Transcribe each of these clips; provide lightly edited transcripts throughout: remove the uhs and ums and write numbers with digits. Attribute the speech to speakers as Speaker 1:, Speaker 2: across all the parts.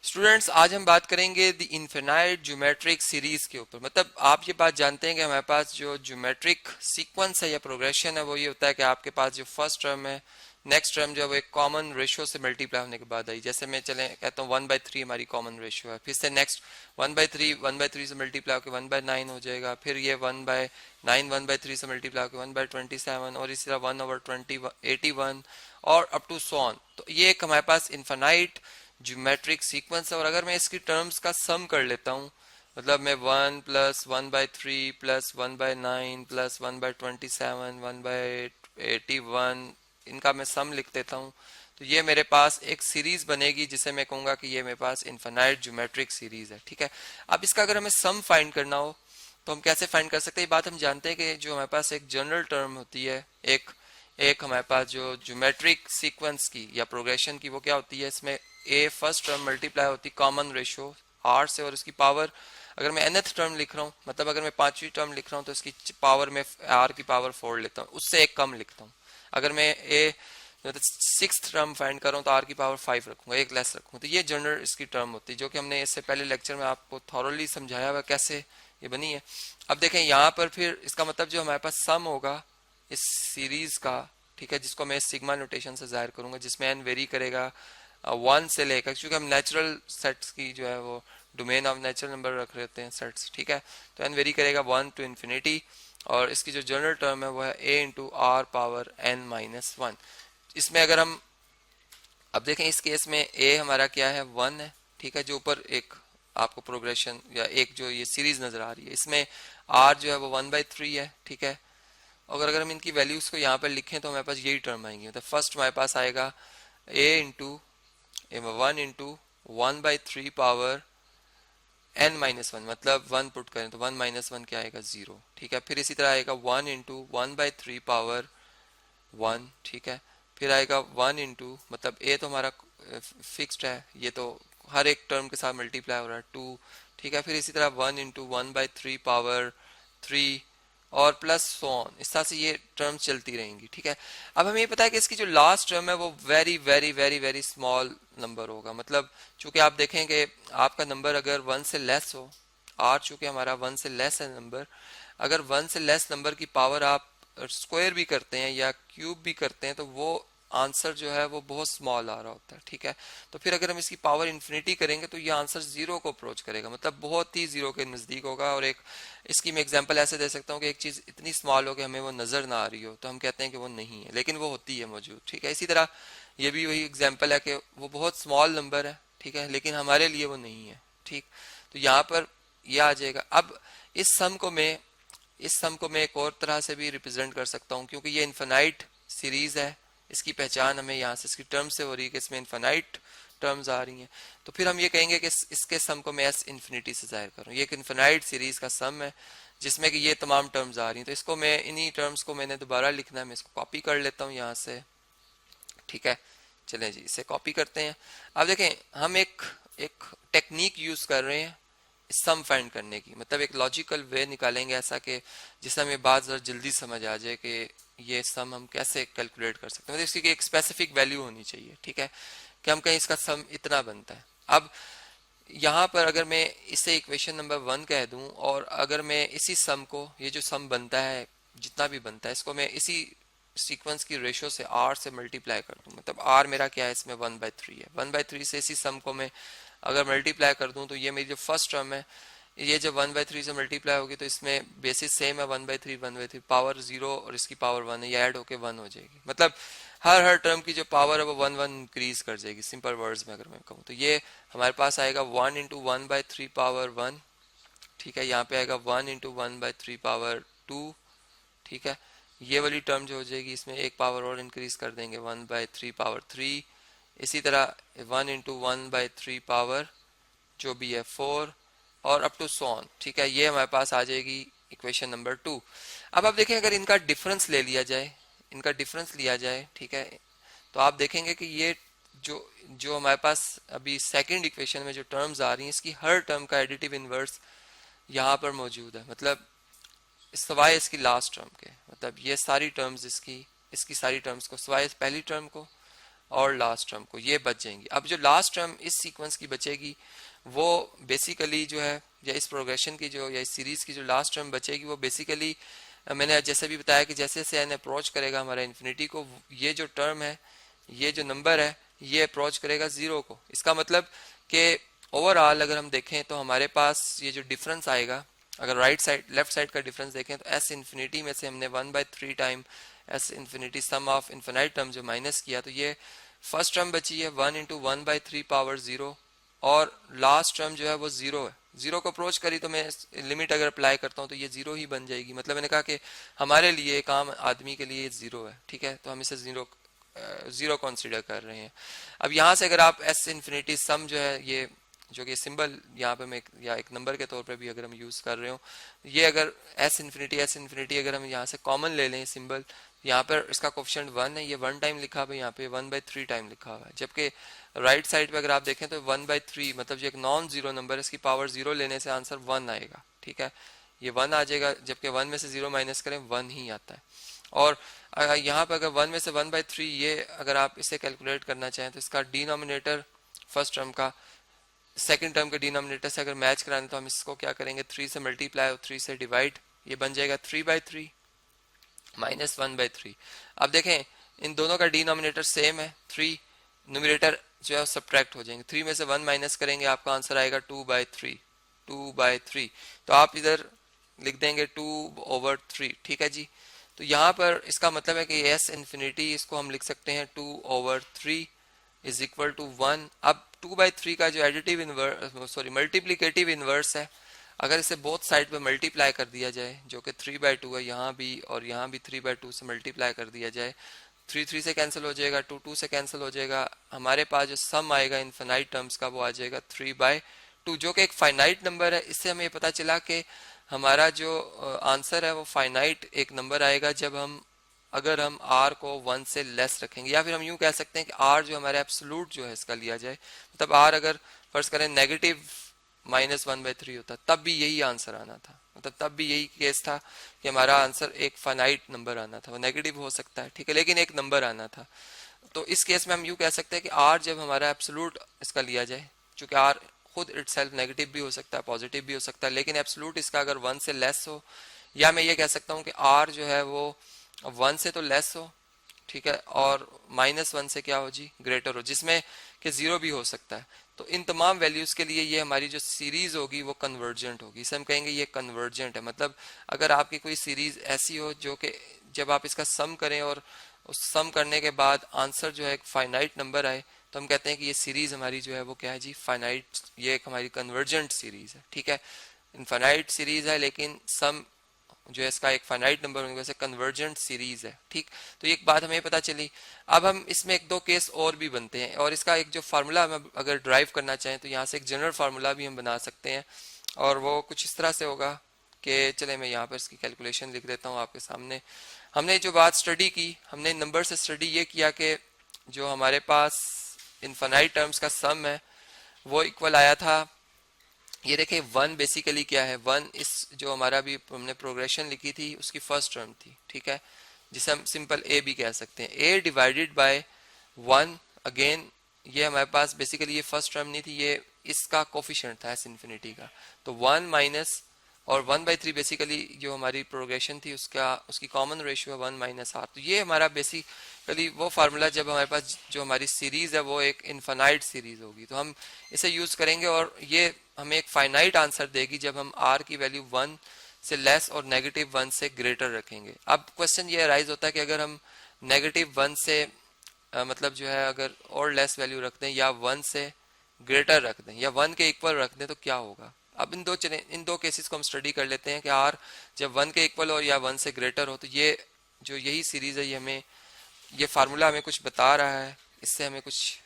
Speaker 1: Students, आज हम बात करेंगे द इन्फिनाइट ज्योमेट्रिक सीरीज के ऊपर। मतलब आप ये बात जानते हैं कि हमारे पास जो ज्योमेट्रिक सीक्वेंस है या प्रोग्रेशन है वो ये होता है कि आपके पास जो फर्स्ट टर्म है, नेक्स्ट टर्म जो है वो एक कॉमन रेशियो से मल्टीप्लाई होने के बाद आई। जैसे मैं चले कहता हूँ 1/3 हमारी कॉमन रेशियो है, फिर से नेक्स्ट 1/3 से मल्टीप्लाई होकर 1/9 हो जाएगा, फिर ये 1/9 1/3 से मल्टीप्लाई होकर 1/27 और इसी तरह 1/81 और अप टू सो ऑन। तो ये एक हमारे पास इन्फिनाइट ज्योमेट्रिक सीक्वेंस है। और अगर मैं इसकी टर्म्स का सम कर लेता हूँ, मतलब मैं 1 + 1/3 + 1/9 + 1/27 1/81 इनका मैं सम लिख देता हूँ, तो ये मेरे पास एक सीरीज बनेगी जिसे मैं कहूँगा कि ये मेरे पास इन्फिनाइट ज्योमेट्रिक सीरीज है। ठीक है। अब इसका अगर हमें सम फाइंड करना हो तो हम कैसे फाइंड कर सकते हैं? ये बात हम जानते हैं कि जो हमारे पास एक जनरल टर्म होती है, एक एक हमारे पास जो ज्योमेट्रिक सीक्वेंस की या प्रोग्रेशन की, वो क्या होती है, इसमें ए फर्स्ट टर्म मल्टीप्लाई होती कॉमन रेशियो आर से और उसकी पावर, अगर मैं nth टर्म लिख रहा हूँ, मतलब अगर मैं पांचवी टर्म लिख रहा हूँ तो इसकी पावर में आर की पावर 4 लेता हूँ, उससे एक कम लिखता हूँ। अगर मैं ए मतलब सिक्स टर्म फाइंड कर रहा हूँ तो आर की पावर 5 रखूंगा, एक लेस रखूंगा। तो ये जनरल इसकी टर्म होती है, जो कि हमने इससे पहले लेक्चर में आपको थॉरली समझाया हुआ कैसे ये बनी है। अब देखें यहाँ पर फिर इसका मतलब जो हमारे पास सम होगा इस सीरीज का, ठीक है, जिसको मैं सिग्मा नोटेशन से जाहिर करूंगा, जिसमें एन वेरी करेगा 1 से लेकर, क्योंकि हम नेचुरल सेट्स की जो है वो डोमेन ऑफ नेचुरल नंबर रख रहे होते हैं सेट्स। ठीक है। तो एन वेरी करेगा 1 to infinity और इसकी जो जनरल टर्म है वो है a into R power n-1। इसमें अगर हम अब देखें इस केस में a हमारा क्या है, 1 है। ठीक है। जो ऊपर एक आपको प्रोग्रेशन या एक जो ये सीरीज नजर आ रही है, इसमें r जो है वो 1/3 है। ठीक है। अगर हम इनकी वैल्यूज को यहाँ पर लिखें तो हमारे पास यही टर्म आएंगी। मतलब फर्स्ट हमारे पास आएगा a इंटू 1/3 पावर n-1, मतलब 1 पुट करें तो 1 - 1 क्या आएगा, 0। ठीक है। फिर इसी तरह आएगा 1 इंटू 1/3 पावर 1। ठीक है। फिर आएगा 1 इंटू, मतलब a तो हमारा फिक्स्ड है, ये तो हर एक टर्म के साथ मल्टीप्लाई हो रहा है, 2। ठीक है। फिर इसी तरह 1 इंटू 1/3 पावर 3 और प्लस सो ऑन, इस तरह से ये टर्म्स चलती रहेंगी। ठीक है। अब हमें ये पता है कि इसकी जो लास्ट टर्म है वो very very very very small number होगा। मतलब चूंकि आप देखें कि आपका नंबर अगर 1 से लेस हो, आर चूंकि हमारा 1 से लेस है नंबर, अगर 1 से लेस नंबर की पावर आप स्क्वायर भी करते हैं या क्यूब भी करते हैं तो वो आंसर जो है वो बहुत स्मॉल आ रहा होता है। ठीक है। तो फिर अगर हम इसकी पावर इन्फिनिटी करेंगे तो ये आंसर जीरो को अप्रोच करेगा, मतलब बहुत ही जीरो के नजदीक होगा। और एक इसकी मैं एग्जांपल ऐसे दे सकता हूँ कि एक चीज इतनी स्मॉल हो कि हमें वो नजर ना आ रही हो तो हम कहते हैं कि वो नहीं है, लेकिन वो होती है मौजूद। ठीक है। इसी तरह ये भी वही एग्जाम्पल है कि वो बहुत स्मॉल नंबर है, ठीक है, लेकिन हमारे लिए वो नहीं है। ठीक। तो यहाँ पर यह आ जाएगा। अब इस सम को मैं एक और तरह से भी रिप्रेजेंट कर सकता हूँ, क्योंकि ये इन्फिनाइट सीरीज है। इसकी पहचान हमें यहाँ से इसकी टर्म से हो रही है कि इसमें इन्फिनाइट टर्म्स आ रही हैं। तो फिर हम ये कहेंगे कि इसके सम को मैं एस इन्फिनिटी से जाहिर करूँ। ये एक इन्फिनाइट सीरीज का सम है जिसमें कि ये तमाम टर्म्स आ रही हैं। तो इसको मैं इन्हीं टर्म्स को मैंने दोबारा लिखना है, मैं इसको कॉपी कर लेता हूँ यहाँ से। ठीक है। चलें जी, इसे कॉपी करते हैं। अब देखें हम एक एक टेक्निक यूज कर रहे हैं सम फाइंड करने की, मतलब एक लॉजिकल वे निकालेंगे ऐसा कि जिससे हमें बात जरा जल्दी समझ आ जाए कि ये सम हम कैसे कैलकुलेट कर सकते हैं। मतलब इसकी एक स्पेसिफिक वैल्यू होनी चाहिए। ठीक है। कि हम कहें इसका सम इतना बनता है। अब यहाँ पर अगर मैं इसे इक्वेशन नंबर 1 कह दूं और अगर मैं इसी सम को, ये जो सम बनता है जितना भी बनता है, इसको मैं इसी सीक्वेंस की रेशियो से आर से मल्टीप्लाई कर दूं, मतलब आर मेरा क्या है, इसमें 1/3 है। 1/3 से इसी सम को मैं अगर मल्टीप्लाई कर दूं तो ये मेरी जो फर्स्ट टर्म है, ये जब 1/3 से मल्टीप्लाई होगी तो इसमें बेसिस सेम है, 1/3 पावर 0 और इसकी पावर 1 है, ये ऐड होके 1 हो जाएगी। मतलब हर टर्म की जो पावर है वो 1 इंक्रीज कर जाएगी। सिंपल वर्ड्स में अगर मैं कहूँ तो ये हमारे पास आएगा 1 इंटू 1/3 पावर 1। ठीक है। यहाँ पे आएगा 1 इंटू 1/3 पावर 2। ठीक है। ये वाली टर्म जो हो जाएगी इसमें एक पावर और इंक्रीज कर देंगे, 1/3 पावर 3। इसी तरह 1 इंटू 1/3 पावर जो भी है 4 और अप टू सो ऑन। ठीक है। ये हमारे पास आ जाएगी इक्वेशन नंबर 2। अब आप देखें अगर इनका डिफरेंस ले लिया जाए, इनका डिफरेंस लिया जाए, ठीक है, तो आप देखेंगे कि ये जो जो हमारे पास अभी सेकंड इक्वेशन में जो टर्म्स आ रही हैं, इसकी हर टर्म का एडिटिव इनवर्स यहाँ पर मौजूद है। मतलब सवाए इसकी लास्ट टर्म के, मतलब ये सारी टर्म्स इसकी इसकी सारी टर्म्स को सवाए पहली टर्म को और लास्ट टर्म को, ये बच जाएंगी। अब जो लास्ट टर्म इस सीक्वेंस की बचेगी वो बेसिकली जो है, या इस प्रोग्रेशन की जो, या इस सीरीज की जो लास्ट टर्म बचेगी वो बेसिकली मैंने जैसे भी बताया कि जैसे जैसे एन अप्रोच करेगा हमारा इन्फिनिटी को, ये जो टर्म है, ये जो नंबर है, ये अप्रोच करेगा जीरो को। इसका मतलब कि ओवरऑल अगर हम देखें तो हमारे पास ये जो डिफरेंस आएगा, अगर राइट साइड लेफ्ट साइड का डिफरेंस देखें तो एस इन्फिनिटी में से हमने 1/3 time S infinity sum of infinite term जो माइनस किया, तो ये फर्स्ट टर्म बची है 1 इंटू 1/3 पावर 0, और लास्ट टर्म जो है वो जीरो है। जीरो को अप्रोच करी तो मैं लिमिट अगर अप्लाई करता हूँ तो ये जीरो ही बन जाएगी। मतलब मैंने कहा कि हमारे लिए, एक आम आदमी के लिए जीरो है, ठीक है, तो हम इसे जीरो कंसीडर कर रहे हैं। अब यहाँ से अगर आप एस इन्फिनिटी सम जो है, ये जो कि सिंबल यहाँ पे मैं या एक नंबर के तौर पे भी अगर हम यूज कर रहे हो, ये अगर एस इन्फिनिटी अगर हम यहाँ से कॉमन ले लें सिंबल, यहाँ पर इसका कोफिशिएंट 1 है, ये 1 टाइम लिखा हुआ है, यहाँ पे 1/3 टाइम लिखा हुआ है। जबकि राइट साइड पे अगर आप देखें तो 1/3 मतलब जो एक नॉन जीरो नंबर है, इसकी पावर 0 लेने से आंसर 1 आएगा, ठीक है, ये 1 आ जाएगा। जबकि 1 में से 0 माइनस करें 1 ही आता है। और यहाँ पर अगर 1 में से 1/3, ये अगर आप इसे कैलकुलेट करना चाहें तो इसका डिनोमिनेटर फर्स्ट टर्म का सेकंड टर्म के डिनोमिनेटर से अगर मैच कराने तो हम इसको क्या करेंगे, 3 से मल्टीप्लाई और 3 से डिवाइड, ये बन जाएगा 3/3 माइनस 1/3। अब देखें इन दोनों का डिनोमिनेटर सेम है, 3, न्यूमरेटर जो है सब्ट्रैक्ट हो जाएंगे, 3 में से 1 माइनस करेंगे आपका आंसर आएगा 2/3। तो आप इधर लिख देंगे 2/3, ठीक है जी। तो यहाँ पर इसका मतलब है कि एस इन्फिनिटी, इसको हम लिख सकते हैं 2/3 इज इक्वल टू 1। अब 2/3 का जो additive inverse, sorry multiplicative inverse है, अगर इसे बोथ साइड पे मल्टीप्लाई कर दिया जाए, जो कि 3/2 है, यहाँ भी और यहाँ भी 3/2 से मल्टीप्लाई कर दिया जाए, 3 से कैंसिल हो जाएगा, 2 से कैंसिल हो जाएगा, हमारे पास जो सम आएगा इनफाइनाइट टर्म्स का वो आ जाएगा 3/2, जो कि एक फाइनाइट नंबर है। इससे हमें पता चला कि हमारा जो आंसर है वो फाइनाइट एक नंबर आएगा जब हम, अगर हम r को 1 से लेस रखेंगे, या फिर हम यूं कह सकते हैं कि r जो हमारे एब्सोल्यूट जो है इसका लिया जाए, मतलब r अगर फर्ज करें नेगेटिव -1/3 होता तब भी यही आंसर आना था, मतलब तब भी यही केस था कि हमारा आंसर एक फाइनाइट नंबर आना था, वो नेगेटिव हो सकता है, ठीक है, लेकिन एक नंबर आना था। तो इस केस में हम यूं कह सकते हैं कि r जब हमारा एब्सोल्यूट इसका लिया जाए, चूंकि r खुद इटसेल्फ नेगेटिव भी हो सकता है, पॉजिटिव भी हो सकता है, लेकिन एब्सोल्यूट इसका अगर 1 से लेस हो, या मैं ये कह सकता हूँ कि r जो है वो 1 से तो लेस हो, ठीक है, और -1 से क्या हो जी, ग्रेटर हो, जिसमें कि 0 भी हो सकता है। तो इन तमाम वैल्यूज के लिए ये हमारी जो सीरीज होगी वो कन्वर्जेंट होगी, इसे हम कहेंगे ये कन्वर्जेंट है। मतलब अगर आपकी कोई सीरीज ऐसी हो जो कि जब आप इसका सम करें और उस सम करने के बाद आंसर जो है एक फाइनाइट नंबर आए, तो हम कहते हैं कि ये सीरीज हमारी जो है वो क्या है जी, फाइनाइट, ये एक हमारी कन्वर्जेंट सीरीज है, ठीक है। इनफाइनाइट सीरीज है लेकिन सम जो है इसका एक फाइनाइट नंबर होने की वजह से कन्वर्जेंट सीरीज है, ठीक। तो एक बात हमें पता चली। अब हम इसमें एक दो केस और भी बनते हैं, और इसका एक जो फार्मूला हम अगर ड्राइव करना चाहें तो यहाँ से एक जनरल फार्मूला भी हम बना सकते हैं, और वो कुछ इस तरह से होगा कि चले मैं यहाँ पर इसकी कैलकुलेशन लिख देता हूँ आपके सामने। हमने जो बात स्टडी की, हमने नंबर से स्टडी ये किया कि जो हमारे पास इनफाइनाइट टर्म्स का सम है वो इक्वल आया था, ये देखें 1 बेसिकली क्या है, 1 इस जो हमारा भी हमने प्रोग्रेशन लिखी थी उसकी फर्स्ट टर्म थी, ठीक है, जिसे हम सिंपल a भी कह सकते हैं, a डिवाइडेड बाय 1। अगेन ये हमारे पास बेसिकली ये फर्स्ट टर्म नहीं थी, ये इसका कोफिशिएंट था एस इन्फिनिटी का, तो 1 माइनस और 1/3 बेसिकली जो हमारी प्रोग्रेशन थी उसकी कॉमन रेशियो है 1 - r। तो ये हमारा बेसिकली वो फार्मूला जब हमारे पास जो हमारी सीरीज है वो एक इनफाइनाइट सीरीज होगी तो हम इसे यूज करेंगे, और ये हमें एक फाइनाइट आंसर देगी जब हम r की वैल्यू 1 से लेस और -1 से ग्रेटर रखेंगे। अब क्वेश्चन ये राइज होता है कि अगर हम -1 से मतलब जो है अगर और लेस वैल्यू रख दें या 1 से ग्रेटर रख दें या 1 के इक्वल रख दें तो क्या होगा। अब इन दो केसेस को हम स्टडी कर लेते हैं कि r जब 1 के इक्वल हो या 1 से ग्रेटर हो, तो ये जो यही सीरीज है ये फार्मूला हमें कुछ बता रहा है, इससे हमें कुछ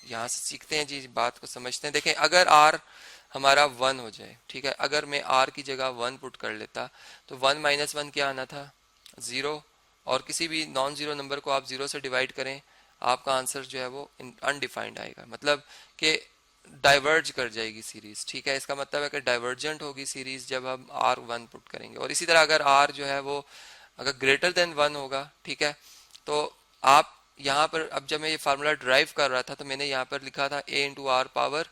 Speaker 1: यहाँ से सीखते हैं जी, बात को समझते हैं। देखें अगर r हमारा 1 हो जाए, ठीक है, अगर मैं r की जगह 1 पुट कर लेता तो 1 - 1 क्या आना था, 0, और किसी भी नॉन जीरो नंबर को आप 0 से डिवाइड करें आपका आंसर जो है वो अनडिफाइंड आएगा, मतलब कि डाइवर्ज कर जाएगी सीरीज, ठीक है। इसका मतलब है कि डाइवर्जेंट होगी सीरीज जब हम r1 पुट करेंगे। और इसी तरह अगर r जो है वो अगर ग्रेटर देन 1 होगा, ठीक है, तो आप यहाँ पर अब जब मैं ये फार्मूला ड्राइव कर रहा था तो मैंने यहाँ पर लिखा था a into R power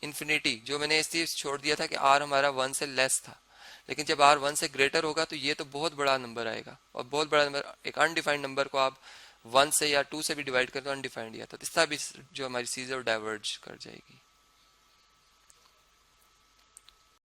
Speaker 1: infinity, जो मैंने इसलिए छोड़ दिया था कि r हमारा 1 से लेस था। लेकिन जब r 1 से ग्रेटर होगा तो ये तो बहुत बड़ा नंबर आएगा, और बहुत बड़ा नंबर, एक अनडिफाइंड नंबर को आप 1 से या 2 से भी डिवाइड करें तो अनडिफाइंड ही आता है। तो इस तरह भी जो हमारी चीज़ है वो डाइवर्ज कर जाएगी।